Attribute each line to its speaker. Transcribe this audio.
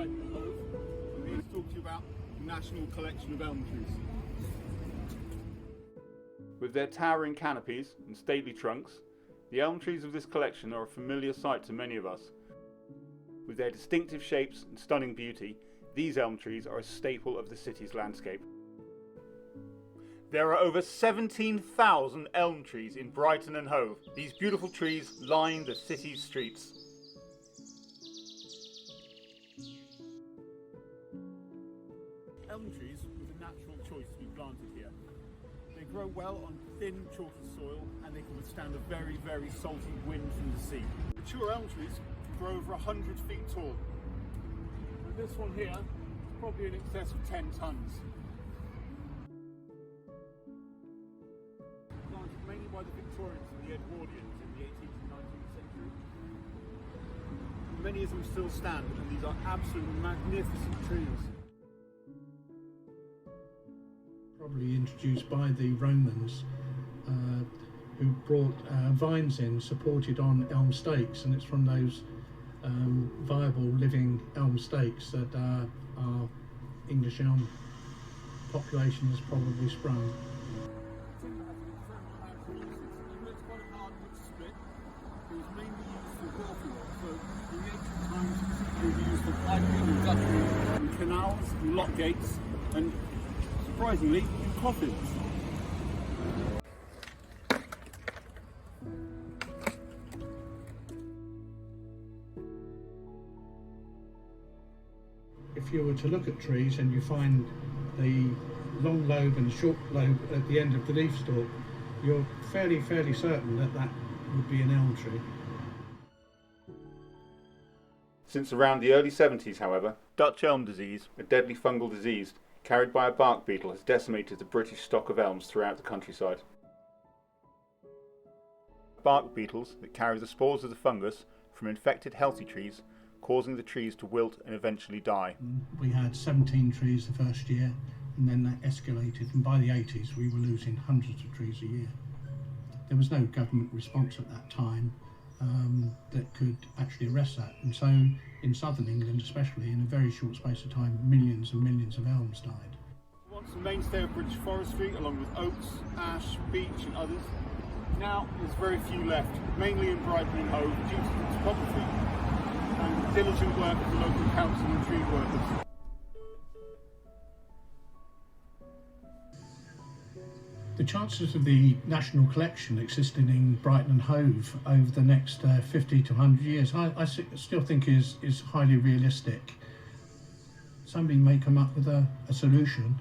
Speaker 1: Brighton and Hove. I'm here to talk to you about the National Collection of Elm Trees.
Speaker 2: With their towering canopies and stately trunks, the elm trees of this collection are a familiar sight to many of us. With their distinctive shapes and stunning beauty, these elm trees are a staple of the city's landscape. There are over 17,000 elm trees in Brighton and Hove. These beautiful trees line the city's streets.
Speaker 1: Elm trees was a natural choice to be planted here. They grow well on thin, chalky soil and they can withstand a very, very salty wind from the sea. Mature elm trees can grow over 100 feet tall. And this one here is probably in excess of 10 tons. Planted mainly by the Victorians and the Edwardians in the 18th and 19th century. Many of them still stand, and these are absolutely magnificent trees.
Speaker 3: Probably introduced by the Romans, who brought vines in supported on elm stakes, and it's from those viable living elm stakes that our English elm population has probably sprung.
Speaker 1: It was mainly used for walking, so in the ancient times it was used for piping and guttering, and canals, and lock gates, and surprisingly, coffins.
Speaker 3: If you were to look at trees and you find the long lobe and short lobe at the end of the leaf stalk, you're fairly certain that that would be an elm tree.
Speaker 2: Since around the early 70s, however, Dutch elm disease, a deadly fungal disease carried by a bark beetle, has decimated the British stock of elms throughout the countryside. Bark beetles that carry the spores of the fungus from infected healthy trees, causing the trees to wilt and eventually die.
Speaker 3: We had 17 trees the first year, and then that escalated, and by the 80s we were losing hundreds of trees a year. There was no government response at that time that could actually arrest that, and so in southern England especially, in a very short space of time, millions and millions of elms died.
Speaker 1: Once a mainstay of British forestry, along with oaks, ash, beech and others, now there's very few left, mainly in Brighton and Hove due to the topography and the diligent work of the local council and tree workers.
Speaker 3: The chances of the national collection existing in Brighton and Hove over the next 50 to 100 years, I still think is highly realistic. Somebody may come up with a solution.